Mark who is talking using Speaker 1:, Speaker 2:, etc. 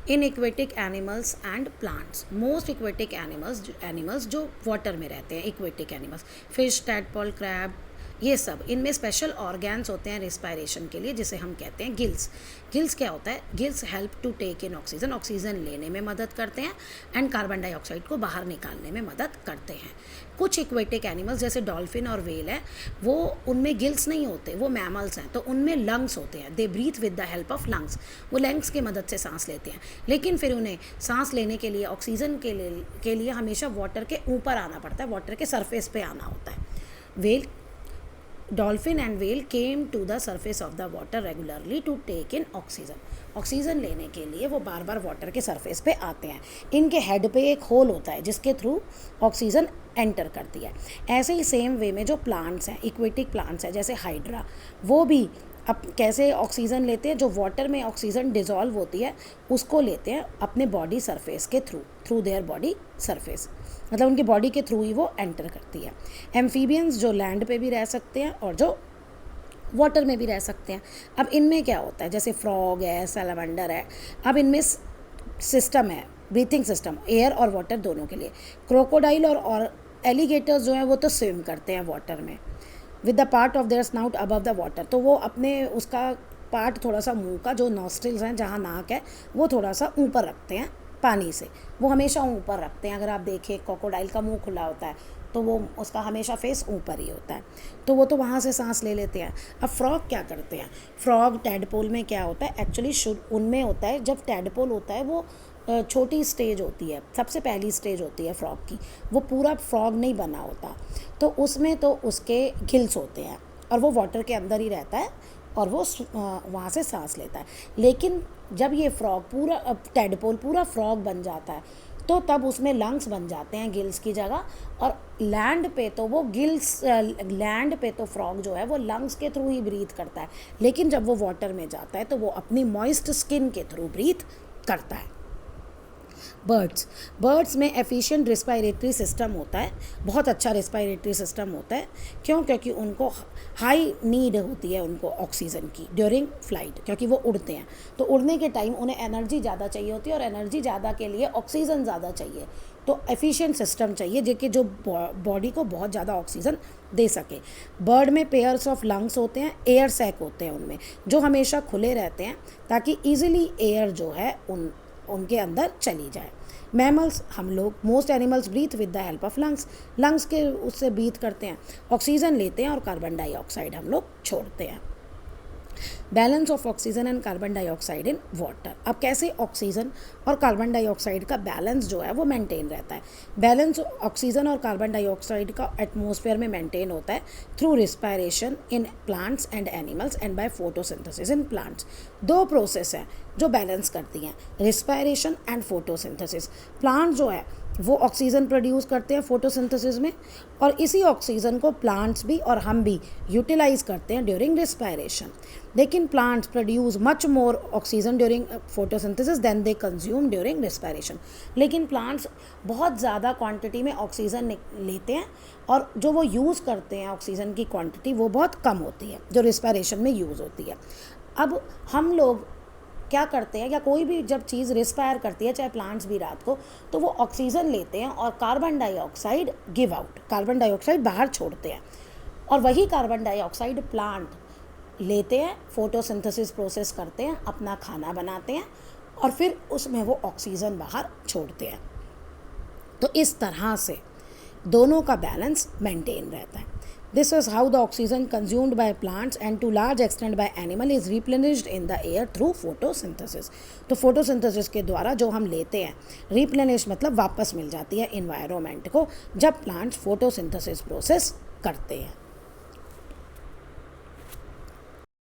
Speaker 1: In aquatic animals and plants, most aquatic animals जो water में रहते हैं, aquatic animals, fish, tadpole, crab, ये सब, इनमें स्पेशल ऑर्गन्स होते हैं रिस्पायरेशन के लिए, जिसे हम कहते हैं गिल्स। गिल्स क्या होता है? Gills help to take in oxygen, oxygen लेने में मदद करते हैं, एंड कार्बन डाइऑक्साइड को बाहर निकालने में मदद करते हैं। कुछ इक्वेटिक एनिमल्स जैसे डॉल्फिन और व्हेल है, वो उनमें गिल्स नहीं होते, वो मैमल्स हैं, तो उनमें लंग्स होते हैं। They breathe with the help of lungs, वो लंग्स की मदद से सांस लेते हैं, लेकिन फिर उन्हें सांस लेने के लिए, ऑक्सीजन के लिए हमेशा वाटर के ऊपर आना पड़ता है, वाटर के सरफेस पे आना होता है। Whale, dolphin and whale came to the surface of the water regularly to take in oxygen, oxygen लेने के लिए वो बार बार वाटर के सरफेस पे आते हैं। इनके हेड पे एक होल होता है जिसके थ्रू ऑक्सीजन एंटर करती है। ऐसे ही सेम वे में जो प्लांट्स हैं, इक्वेटिक प्लांट्स हैं जैसे हाइड्रा, वो भी अब कैसे ऑक्सीजन लेते हैं? जो वाटर में ऑक्सीजन डिज़ोल्व होती है उसको लेते हैं अपने बॉडी सरफेस के थ्रू देयर बॉडी सरफेस, मतलब उनकी बॉडी के थ्रू ही वो एंटर करती है। एम्फीबियंस जो लैंड पे भी रह सकते हैं और जो वाटर में भी रह सकते हैं। अब इनमें क्या होता है? जैसे फ्रॉग है, सैलामेंडर है, अब इनमें सिस्टम है, ब्रीथिंग सिस्टम, एयर और वाटर दोनों के लिए। क्रोकोडाइल और एलिगेटर्स जो हैं वो तो स्विम करते हैं वाटर में with the part of their snout above the water, तो वो अपने उसका पार्ट थोड़ा सा मुंह का, जो नॉस्ट्रिल्स हैं जहाँ नाक है, वो थोड़ा सा ऊपर रखते हैं पानी से, वो हमेशा ऊपर रखते हैं। अगर आप देखें क्रोकोडाइल का मुंह खुला होता है तो वो उसका हमेशा फेस ऊपर ही होता है, तो वो तो वहाँ से सांस ले लेते हैं। अब फ्रॉग क्या करते हैं? फ्रॉग, टैडपोल में क्या होता है एक्चुअली, उनमें होता है जब टैडपोल होता है वो छोटी स्टेज होती है, सबसे पहली स्टेज होती है फ्रॉग की, वो पूरा फ्रॉग नहीं बना होता, तो उसमें तो उसके गिल्स होते हैं और वो वाटर के अंदर ही रहता है और वो वहाँ से सांस लेता है। लेकिन जब ये फ्रॉग पूरा, टैडपोल पूरा फ्रॉग बन जाता है, तो तब उसमें लंग्स बन जाते हैं गिल्स की जगह, और लैंड पे तो वो गिल्स, लैंड पे तो फ्रॉग जो है वो लंग्स के थ्रू ही ब्रीथ करता है, लेकिन जब वो वाटर में जाता है तो वो अपनी मॉइस्ट स्किन के थ्रू ब्रीथ करता है। बर्ड्स में एफिशिएंट रिस्पायरेटरी सिस्टम होता है, बहुत अच्छा रिस्पायरेटरी सिस्टम होता है। क्यों? क्योंकि उनको हाई नीड होती है उनको ऑक्सीजन की ड्यूरिंग फ्लाइट, क्योंकि वो उड़ते हैं, तो उड़ने के टाइम उन्हें एनर्जी ज़्यादा चाहिए होती है, और एनर्जी ज़्यादा के लिए ऑक्सीजन ज़्यादा चाहिए, तो एफिशिएंट सिस्टम चाहिए जो बॉडी को बहुत ज़्यादा ऑक्सीजन दे सके। बर्ड में पेयर्स ऑफ लंग्स होते हैं, एयर सैक होते हैं उनमें, जो हमेशा खुले रहते हैं ताकि ईजिली एयर जो है उनके अंदर चली जाए। मैमल्स, हम लोग, most animals breathe with the help of lungs के उससे ब्रीथ करते हैं, ऑक्सीजन लेते हैं और कार्बन डाइऑक्साइड हम लोग छोड़ते हैं। Balance of oxygen and carbon dioxide in water. अब कैसे ऑक्सीजन और कार्बन डाइऑक्साइड का बैलेंस जो है वो मेंटेन रहता है? बैलेंस ऑक्सीजन और कार्बन डाइऑक्साइड का एटमॉस्फेयर में मेंटेन होता है through respiration in plants and animals and by photosynthesis in plants. दो प्रोसेस हैं जो बैलेंस करती हैं, रिस्पायरेशन एंड फोटोसिंथेसिस। प्लांट जो है वो ऑक्सीजन प्रोड्यूस करते हैं फोटोसिंथेसिस में, और इसी ऑक्सीजन को प्लांट्स भी और हम भी यूटिलाइज करते हैं ड्यूरिंग रिस्पायरेशन। लेकिन plants produce much more oxygen during photosynthesis than they consume during respiration. लेकिन प्लांट्स बहुत ज़्यादा क्वांटिटी में ऑक्सीजन लेते हैं, और जो वो यूज़ करते हैं ऑक्सीजन की क्वांटिटी वो बहुत कम होती है जो रिस्पायरेशन में यूज़ होती है। अब हम लोग क्या करते हैं, या कोई भी जब चीज़ रिस्पायर करती है, चाहे प्लांट्स भी रात को, तो वो ऑक्सीजन लेते हैं और carbon dioxide give out, carbon dioxide बाहर छोड़ते हैं, और वही कार्बन डाइऑक्साइड प्लांट लेते हैं, फोटोसिंथेसिस प्रोसेस करते हैं, अपना खाना बनाते हैं, और फिर उसमें वो ऑक्सीजन बाहर छोड़ते हैं। तो इस तरह से दोनों का बैलेंस मेंटेन रहता है। This is how the oxygen consumed by plants and to large extent by animal is replenished in the air through photosynthesis। तो photosynthesis के द्वारा जो हम लेते हैं, replenish मतलब वापस मिल जाती है environment को, जब plants photosynthesis process करते हैं।